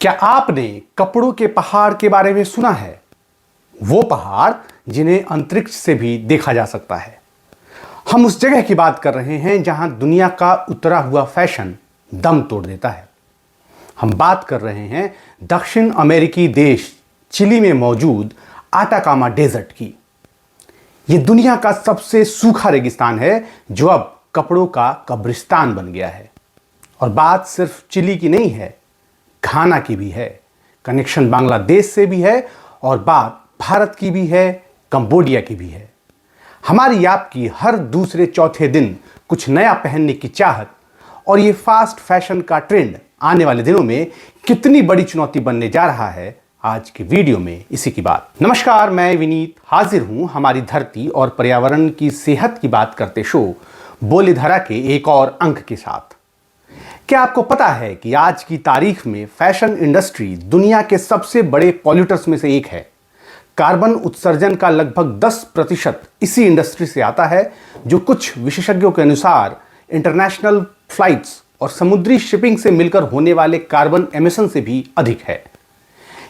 क्या आपने कपड़ों के पहाड़ के बारे में सुना है? वो पहाड़ जिन्हें अंतरिक्ष से भी देखा जा सकता है। हम उस जगह की बात कर रहे हैं जहां दुनिया का उतरा हुआ फैशन दम तोड़ देता है। हम बात कर रहे हैं दक्षिण अमेरिकी देश चिली में मौजूद आटाकामा डेजर्ट की। यह दुनिया का सबसे सूखा रेगिस्तान है जो अब कपड़ों का कब्रिस्तान बन गया है। और बात सिर्फ चिली की नहीं है, घाना की भी है, कनेक्शन बांग्लादेश से भी है और बात भारत की भी है, कंबोडिया की भी है। हमारी आपकी हर दूसरे चौथे दिन कुछ नया पहनने की चाहत और ये फास्ट फैशन का ट्रेंड आने वाले दिनों में कितनी बड़ी चुनौती बनने जा रहा है, आज की वीडियो में इसी की बात। नमस्कार, मैं विनीत हाजिर हूं हमारी धरती और पर्यावरण की सेहत की बात करते शो बोलीधारा के एक और अंक के साथ। क्या आपको पता है कि आज की तारीख में फैशन इंडस्ट्री दुनिया के सबसे बड़े पॉल्यूटर्स में से एक है। कार्बन उत्सर्जन का लगभग 10% इसी इंडस्ट्री से आता है, जो कुछ विशेषज्ञों के अनुसार इंटरनेशनल फ्लाइट्स और समुद्री शिपिंग से मिलकर होने वाले कार्बन एमिशन से भी अधिक है।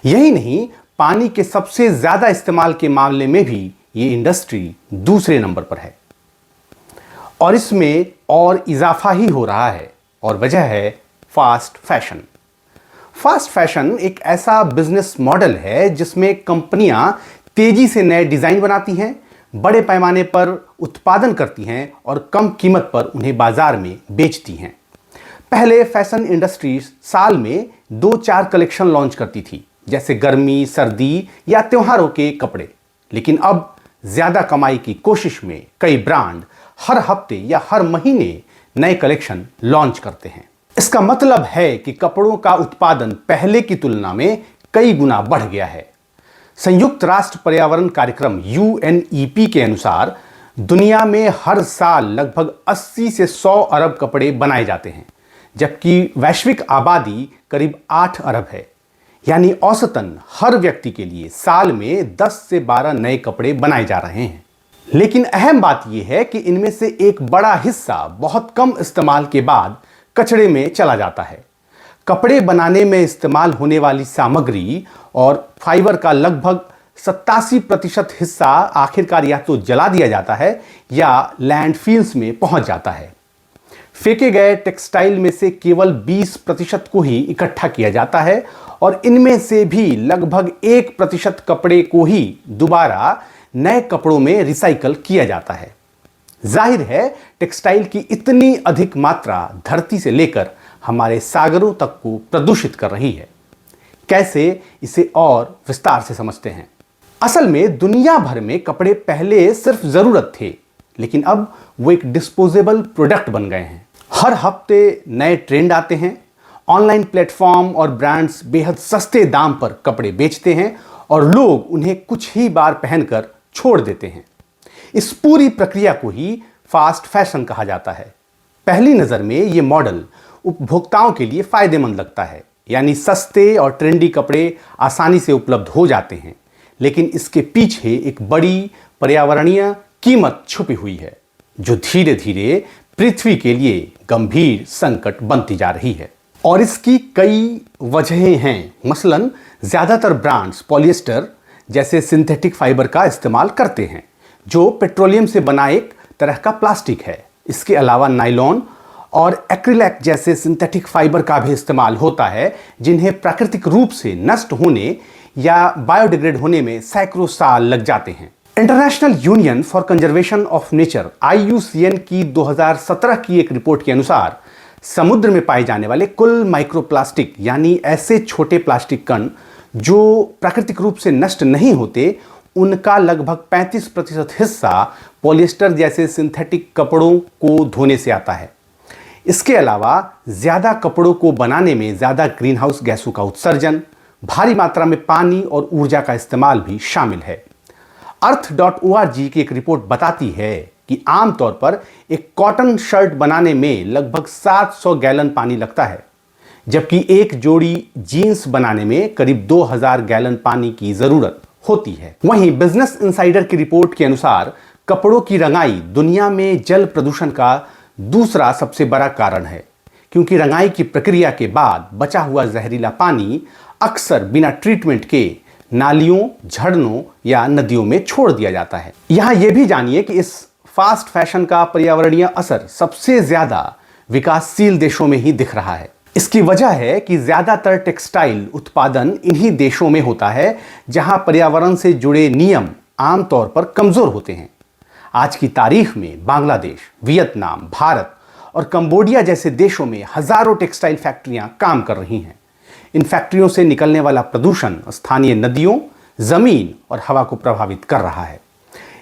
यही नहीं, पानी के सबसे ज्यादा इस्तेमाल के मामले में भी ये इंडस्ट्री दूसरे नंबर पर है और इसमें और इजाफा ही हो रहा है। और वजह है फास्ट फैशन। फास्ट फैशन एक ऐसा बिजनेस मॉडल है जिसमें कंपनियां तेजी से नए डिजाइन बनाती हैं, बड़े पैमाने पर उत्पादन करती हैं और कम कीमत पर उन्हें बाजार में बेचती हैं। पहले फैशन इंडस्ट्री साल में 2-4 कलेक्शन लॉन्च करती थी, जैसे गर्मी, सर्दी या त्योहारों के कपड़े। लेकिन अब ज्यादा कमाई की कोशिश में कई ब्रांड हर हफ्ते या हर महीने नए कलेक्शन लॉन्च करते हैं। इसका मतलब है कि कपड़ों का उत्पादन पहले की तुलना में कई गुना बढ़ गया है। संयुक्त राष्ट्र पर्यावरण कार्यक्रम UNEP के अनुसार दुनिया में हर साल लगभग 80 से 100 अरब कपड़े बनाए जाते हैं, जबकि वैश्विक आबादी करीब 8 अरब है। यानी औसतन हर व्यक्ति के लिए साल में 10 से 12 नए कपड़े बनाए जा रहे हैं। लेकिन अहम बात यह है कि इनमें से एक बड़ा हिस्सा बहुत कम इस्तेमाल के बाद कचरे में चला जाता है। कपड़े बनाने में इस्तेमाल होने वाली सामग्री और फाइबर का लगभग 87% हिस्सा आखिरकार या तो जला दिया जाता है या लैंडफिल्स में पहुंच जाता है। फेंके गए टेक्सटाइल में से केवल 20% को ही इकट्ठा किया जाता है और इनमें से भी लगभग 1% कपड़े को ही दोबारा नए कपड़ों में रिसाइकल किया जाता है। जाहिर है, टेक्सटाइल की इतनी अधिक मात्रा धरती से लेकर हमारे सागरों तक को प्रदूषित कर रही है। कैसे, इसे और विस्तार से समझते हैं। असल में दुनिया भर में कपड़े पहले सिर्फ जरूरत थे, लेकिन अब वो एक डिस्पोजेबल प्रोडक्ट बन गए हैं। हर हफ्ते नए ट्रेंड आते हैं। ऑनलाइन प्लेटफॉर्म और ब्रांड्स बेहद सस्ते दाम पर कपड़े बेचते हैं और लोग उन्हें कुछ ही बार पहनकर छोड़ देते हैं। इस पूरी प्रक्रिया को ही फास्ट फैशन कहा जाता है। पहली नजर में यह मॉडल उपभोक्ताओं के लिए फायदेमंद लगता है, यानी सस्ते और ट्रेंडी कपड़े आसानी से उपलब्ध हो जाते हैं। लेकिन इसके पीछे एक बड़ी पर्यावरणीय कीमत छुपी हुई है, जो धीरे धीरे पृथ्वी के लिए गंभीर संकट बनती जा रही है। और इसकी कई वजहें हैं। मसलन ज्यादातर ब्रांड्स पॉलिएस्टर जैसे सिंथेटिक फाइबर का इस्तेमाल करते हैं, जो पेट्रोलियम से बना एक तरह का प्लास्टिक है। इसके अलावा नायलॉन और एक्रिलिक जैसे सिंथेटिक फाइबर का भी इस्तेमाल होता है, जिन्हें प्राकृतिक रूप से नष्ट होने या बायोडिग्रेड होने में सैकड़ों साल लग जाते हैं। International union for conservation of nature IUCN की 2017 की एक रिपोर्ट के अनुसार समुद्र में पाए जाने वाले कुल माइक्रोप्लास्टिक, यानी ऐसे छोटे प्लास्टिक कण जो प्राकृतिक रूप से नष्ट नहीं होते, उनका लगभग 35% हिस्सा पॉलिएस्टर जैसे सिंथेटिक कपड़ों को धोने से आता है। इसके अलावा ज्यादा कपड़ों को बनाने में ज्यादा ग्रीन हाउस गैसों का उत्सर्जन, भारी मात्रा में पानी और ऊर्जा का इस्तेमाल भी शामिल है। अर्थ.org की एक रिपोर्ट बताती है कि आमतौर पर एक कॉटन शर्ट बनाने में लगभग 700 गैलन पानी लगता है, जबकि एक जोड़ी जीन्स बनाने में करीब 2000 गैलन पानी की जरूरत होती है। वहीं बिजनेस इनसाइडर की रिपोर्ट के अनुसार कपड़ों की रंगाई दुनिया में जल प्रदूषण का दूसरा सबसे बड़ा कारण है, क्योंकि रंगाई की प्रक्रिया के बाद बचा हुआ जहरीला पानी अक्सर बिना ट्रीटमेंट के नालियों, झरनों या नदियों में छोड़ दिया जाता है। यहां यह भी जानिए कि इस फास्ट फैशन का पर्यावरणीय असर सबसे ज्यादा विकासशील देशों में ही दिख रहा है। इसकी वजह है कि ज्यादातर टेक्सटाइल उत्पादन इन्हीं देशों में होता है जहां पर्यावरण से जुड़े नियम आमतौर पर कमजोर होते हैं। आज की तारीख में बांग्लादेश, वियतनाम, भारत और कंबोडिया जैसे देशों में हजारों टेक्सटाइल फैक्ट्रियां काम कर रही हैं। इन फैक्ट्रियों से निकलने वाला प्रदूषण स्थानीय नदियों, जमीन और हवा को प्रभावित कर रहा है।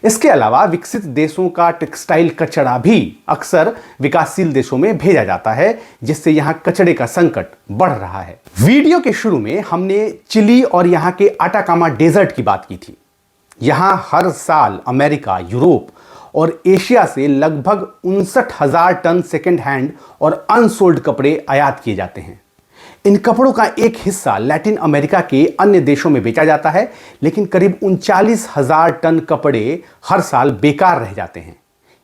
इसके अलावा विकसित देशों का टेक्सटाइल कचरा भी अक्सर विकासशील देशों में भेजा जाता है, जिससे यहां कचरे का संकट बढ़ रहा है। वीडियो के शुरू में हमने चिली और यहां के आटाकामा डेजर्ट की बात की थी। यहां हर साल अमेरिका, यूरोप और एशिया से लगभग 59,000 टन सेकेंड हैंड और अनसोल्ड कपड़े आयात किए जाते हैं। इन कपड़ों का एक हिस्सा लैटिन अमेरिका के अन्य देशों में बेचा जाता है, लेकिन करीब 39,000 टन कपड़े हर साल बेकार रह जाते हैं।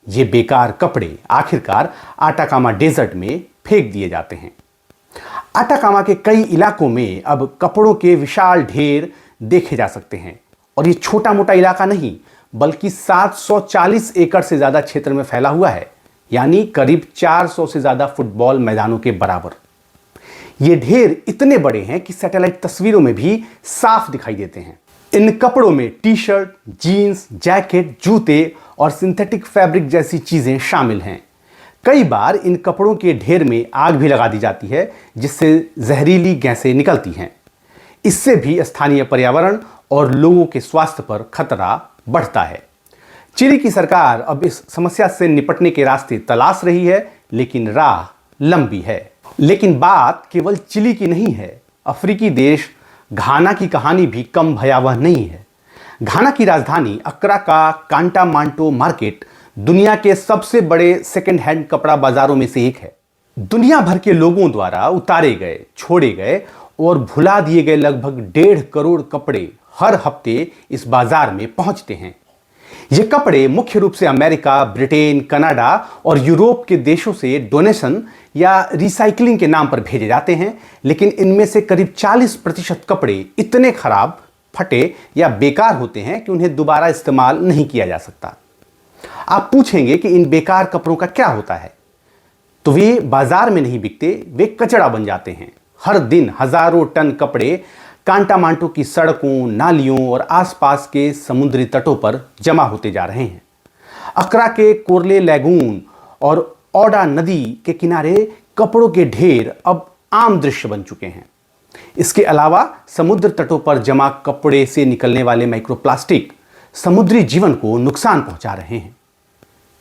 ये बेकार कपड़े आखिरकार आटाकामा डेजर्ट में फेंक दिए जाते हैं। आटाकामा के कई इलाकों में अब कपड़ों के विशाल ढेर देखे जा सकते हैं, और ये छोटा मोटा इलाका नहीं बल्कि 740 एकड़ से ज्यादा क्षेत्र में फैला हुआ है, यानी करीब 400 से ज्यादा फुटबॉल मैदानों के बराबर। ये ढेर इतने बड़े हैं कि सैटेलाइट तस्वीरों में भी साफ दिखाई देते हैं। इन कपड़ों में टी शर्ट, जीन्स, जैकेट, जूते और सिंथेटिक फैब्रिक जैसी चीजें शामिल हैं। कई बार इन कपड़ों के ढेर में आग भी लगा दी जाती है, जिससे जहरीली गैसें निकलती हैं। इससे भी स्थानीय पर्यावरण और लोगों के स्वास्थ्य पर खतरा बढ़ता है। चिली की सरकार अब इस समस्या से निपटने के रास्ते तलाश रही है, लेकिन राह लंबी है। लेकिन बात केवल चिली की नहीं है। अफ्रीकी देश घाना की कहानी भी कम भयावह नहीं है। घाना की राजधानी अक्रा का कांटामांटो मार्केट दुनिया के सबसे बड़े सेकेंड हैंड कपड़ा बाजारों में से एक है। दुनिया भर के लोगों द्वारा उतारे गए, छोड़े गए और भुला दिए गए लगभग 1.5 करोड़ कपड़े हर हफ्ते इस बाजार में पहुंचते हैं। ये कपड़े मुख्य रूप से अमेरिका, ब्रिटेन, कनाडा और यूरोप के देशों से डोनेशन या रिसाइकलिंग के नाम पर भेजे जाते हैं, लेकिन इनमें से करीब 40% कपड़े इतने खराब, फटे या बेकार होते हैं कि उन्हें दोबारा इस्तेमाल नहीं किया जा सकता। आप पूछेंगे कि इन बेकार कपड़ों का क्या होता है? तो वे बाजार में नहीं बिकते, वे कचरा बन जाते हैं। हर दिन हजारों टन कपड़े कांटामांटो की सड़कों, नालियों और आसपास के समुद्री तटों पर जमा होते जा रहे हैं। अक्रा के कोरले लैगून और ओडा नदी के किनारे कपड़ों के ढेर अब आम दृश्य बन चुके हैं। इसके अलावा समुद्र तटों पर जमा कपड़े से निकलने वाले माइक्रोप्लास्टिक समुद्री जीवन को नुकसान पहुंचा रहे हैं।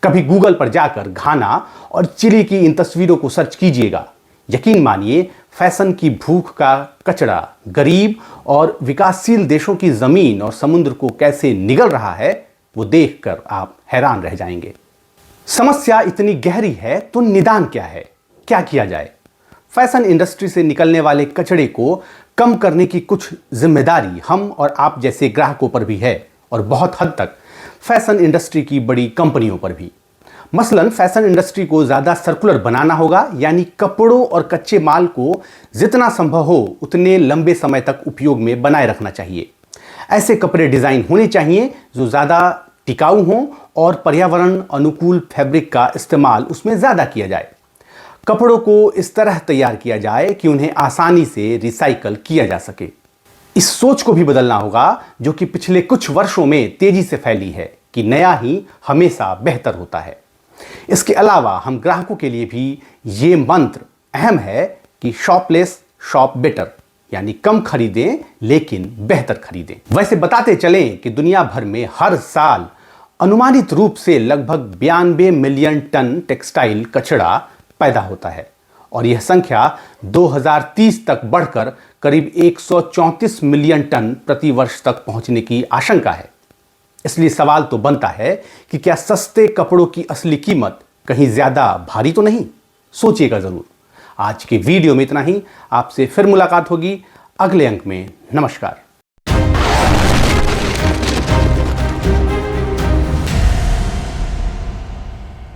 कभी गूगल पर जाकर घाना और चिली की इन तस्वीरों को सर्च कीजिएगा। यकीन मानिए, फैशन की भूख का कचरा गरीब और विकासशील देशों की जमीन और समुद्र को कैसे निगल रहा है, वो देखकर आप हैरान रह जाएंगे। समस्या इतनी गहरी है तो निदान क्या है? क्या किया जाए? फैशन इंडस्ट्री से निकलने वाले कचरे को कम करने की कुछ जिम्मेदारी हम और आप जैसे ग्राहकों पर भी है, और बहुत हद तक फैशन इंडस्ट्री की बड़ी कंपनियों पर भी। मसलन फैशन इंडस्ट्री को ज़्यादा सर्कुलर बनाना होगा, यानी कपड़ों और कच्चे माल को जितना संभव हो उतने लंबे समय तक उपयोग में बनाए रखना चाहिए। ऐसे कपड़े डिज़ाइन होने चाहिए जो ज़्यादा टिकाऊ हों और पर्यावरण अनुकूल फैब्रिक का इस्तेमाल उसमें ज़्यादा किया जाए। कपड़ों को इस तरह तैयार किया जाए कि उन्हें आसानी से रिसाइकल किया जा सके। इस सोच को भी बदलना होगा जो कि पिछले कुछ वर्षों में तेजी से फैली है कि नया ही हमेशा बेहतर होता है। इसके अलावा हम ग्राहकों के लिए भी ये मंत्र अहम है कि शॉप लेस शॉप बेटर, यानी कम खरीदें लेकिन बेहतर खरीदें। वैसे बताते चलें कि दुनिया भर में हर साल अनुमानित रूप से लगभग 92 मिलियन टन टेक्सटाइल कचरा पैदा होता है, और यह संख्या 2030 तक बढ़कर करीब 134 मिलियन टन प्रति वर्ष तक पहुंचने की आशंका है। इसलिए सवाल तो बनता है कि क्या सस्ते कपड़ों की असली कीमत कहीं ज्यादा भारी तो नहीं? सोचिएगा जरूर। आज के वीडियो में इतना ही। आपसे फिर मुलाकात होगी अगले अंक में। नमस्कार।